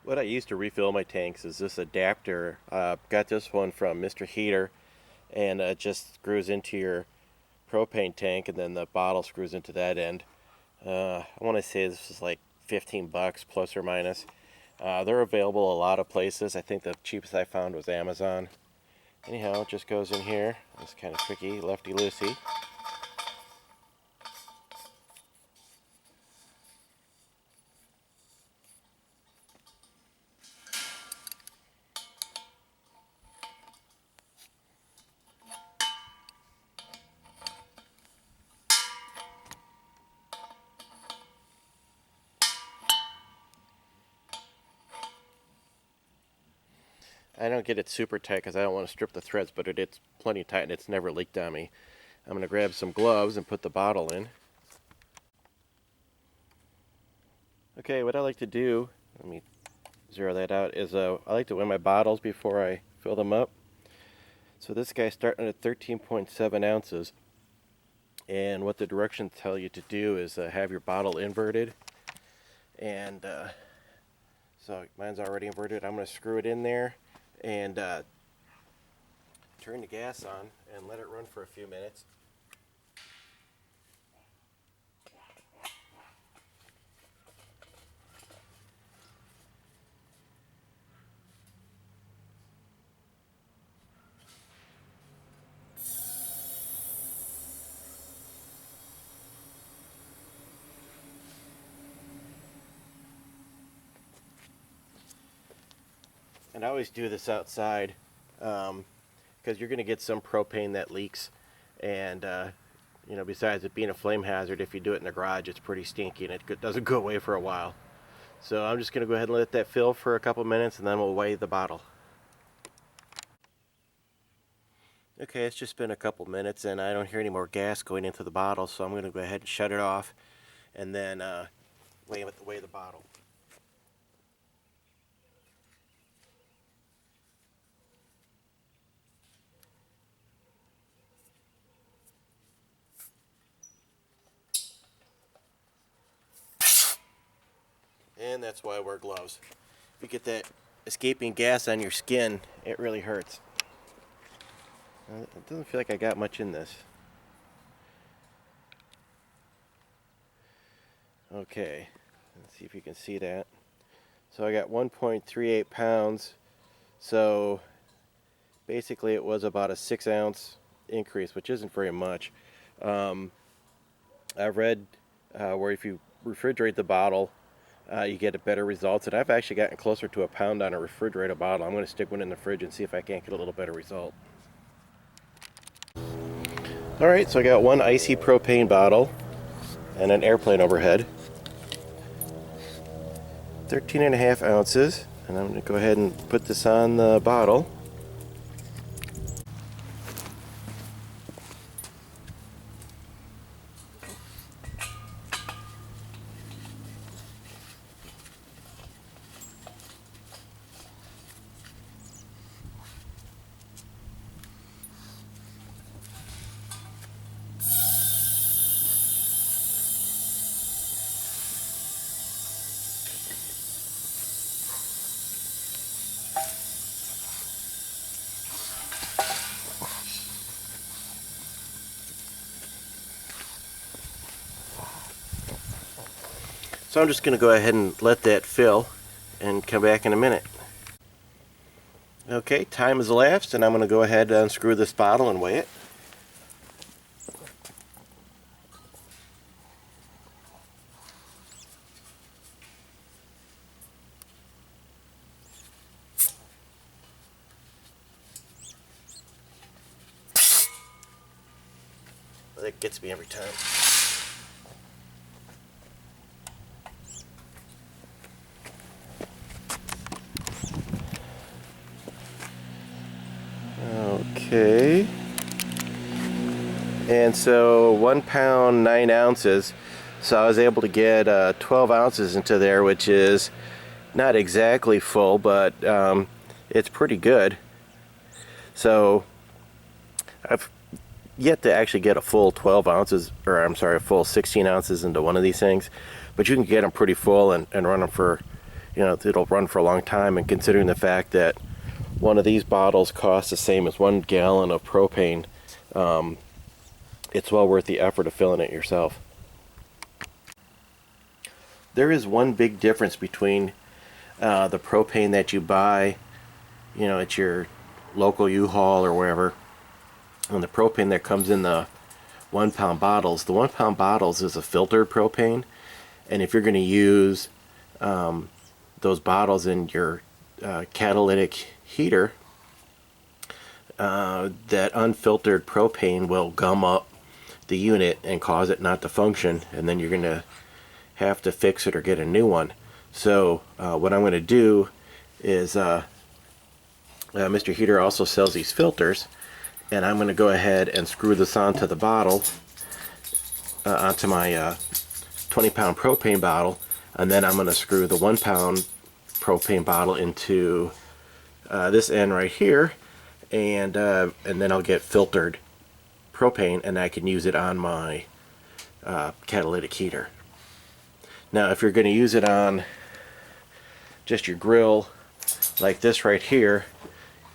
What I use to refill my tanks is this adapter. Got this one from Mr. Heater, and it just screws into your propane tank, and then the bottle screws into that end. I want to say this is like 15 bucks plus or minus. They're available a lot of places. I think the cheapest I found was Amazon. Anyhow, it just goes in here. It's kind of tricky, lefty-loosey. I don't get it super tight because I don't want to strip the threads, but it's plenty tight and it's never leaked on me. I'm going to grab some gloves and put the bottle in. Okay, what I like to do, let me zero that out, is I like to weigh my bottles before I fill them up. So this guy's starting at 13.7 ounces. And what the directions tell you to do is have your bottle inverted. And so mine's already inverted. I'm going to screw it in there and turn the gas on and let it run for a few minutes. And I always do this outside because you're going to get some propane that leaks, and you know, besides it being a flame hazard, if you do it in the garage, it's pretty stinky and it doesn't go away for a while. So I'm just going to go ahead and let that fill for a couple minutes, and then we'll weigh the bottle. Okay, it's just been a couple minutes and I don't hear any more gas going into the bottle, so I'm going to go ahead and shut it off and then weigh the bottle. And that's why I wear gloves. If you get that escaping gas on your skin, it really hurts. It doesn't feel like I got much in this. Okay, let's see if you can see that. So I got 1.38 pounds. So basically it was about a 6 ounce increase, which isn't very much. I've read where if you refrigerate the bottle, you get a better results, and I've actually gotten closer to a pound on a refrigerated bottle. I'm going to stick one in the fridge and see if I can't get a little better result. Alright, so I got one icy propane bottle and an airplane overhead. 13.5 ounces, and I'm going to go ahead and put this on the bottle. So I'm just going to go ahead and let that fill and come back in a minute. Okay, time has elapsed, and I'm going to go ahead and unscrew this bottle and weigh it. That gets me every time. Okay, and so 1 pound 9 ounces, so I was able to get 12 ounces into there, which is not exactly full, but it's pretty good. So I've yet to actually get a full 12 ounces, or I'm sorry, a full 16 ounces into one of these things, but you can get them pretty full and run them for, you know, it'll run for a long time. And considering the fact that one of these bottles costs the same as 1 gallon of propane, it's well worth the effort of filling it yourself. There is one big difference between the propane that you buy, you know, at your local U-Haul or wherever, and the propane that comes in the 1 pound bottles. The 1 pound bottles is a filtered propane, and if you're going to use those bottles in your catalytic heater, that unfiltered propane will gum up the unit and cause it not to function, and then you're going to have to fix it or get a new one. So what I'm going to do is Mr. Heater also sells these filters, and I'm going to go ahead and screw this onto the bottle, onto my 20 pound propane bottle, and then I'm going to screw the 1 pound propane bottle into this end right here, and then I'll get filtered propane, and I can use it on my catalytic heater. Now if you're going to use it on just your grill like this right here,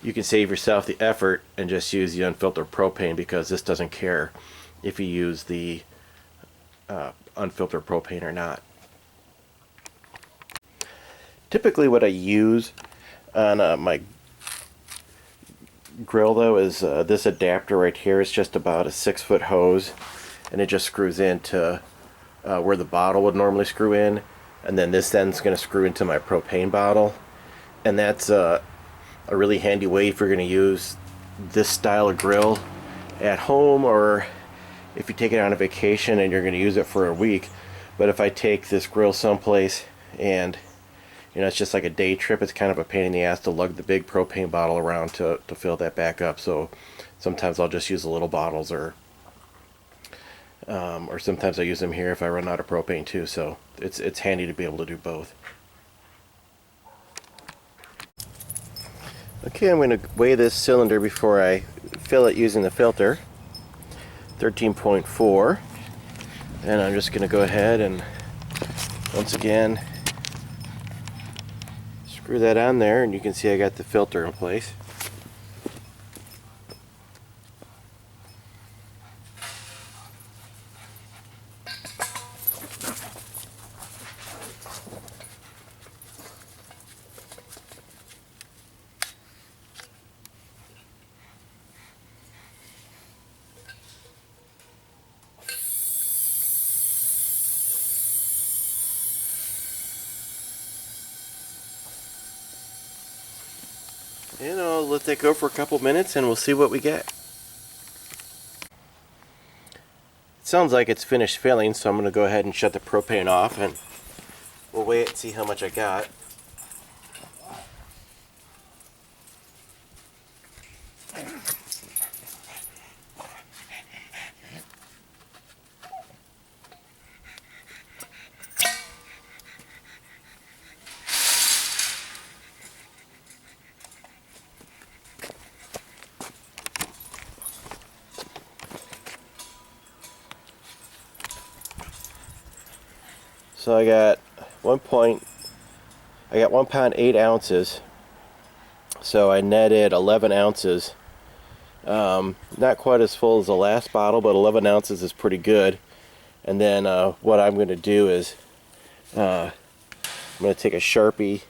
you can save yourself the effort and just use the unfiltered propane, because this doesn't care if you use the unfiltered propane or not. Typically what I use on my grill though is this adapter right here. It's just about a 6-foot hose, and it just screws into where the bottle would normally screw in, and then this end's going to screw into my propane bottle. And that's a really handy way if you're going to use this style of grill at home, or if you take it on a vacation and you're going to use it for a week. But if I take this grill someplace and, you know, it's just like a day trip, it's kind of a pain in the ass to lug the big propane bottle around to fill that back up. So sometimes I'll just use the little bottles, or sometimes I use them here if I run out of propane too. So it's handy to be able to do both. Okay, I'm going to weigh this cylinder before I fill it using the filter. 13.4, and I'm just going to go ahead and once again screw that on there, and you can see I got the filter in place. And I'll let that go for a couple minutes and we'll see what we get. It sounds like it's finished filling, so I'm going to go ahead and shut the propane off, and we'll weigh it and see how much I got. So I got 1 pound 8 ounces. So I netted 11 ounces. Not quite as full as the last bottle, but 11 ounces is pretty good. And then what I'm going to do is I'm going to take a Sharpie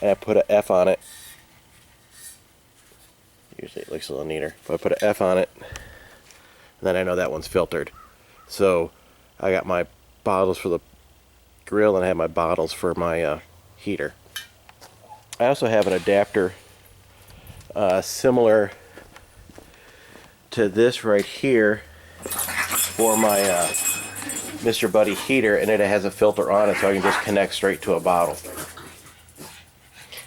and I put an F on it. Usually it looks a little neater. But I put an F on it, and then I know that one's filtered. So I got my bottles for the grill and I have my bottles for my heater. I also have an adapter similar to this right here for my Mr. Buddy heater, and it has a filter on it, so I can just connect straight to a bottle.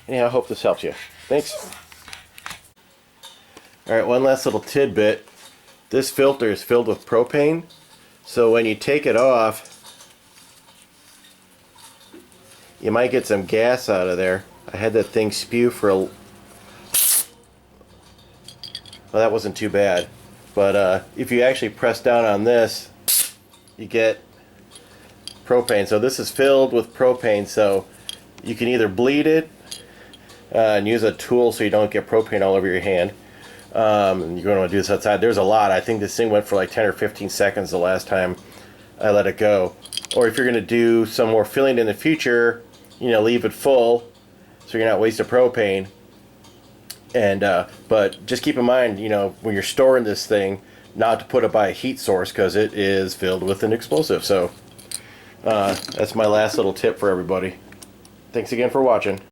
Anyhow, I hope this helps you. Thanks. Alright, one last little tidbit. This filter is filled with propane. So when you take it off, you might get some gas out of there. I had that thing spew for a... Well, that wasn't too bad. But if you actually press down on this, you get propane. So this is filled with propane, so you can either bleed it and use a tool so you don't get propane all over your hand. You're going to want to do this outside. There's a lot. I think this thing went for like 10 or 15 seconds the last time I let it go. Or if you're going to do some more filling in the future, you know, leave it full so you're not wasting propane. And but just keep in mind, you know, when you're storing this thing, not to put it by a heat source because it is filled with an explosive. So that's my last little tip for everybody. Thanks again for watching.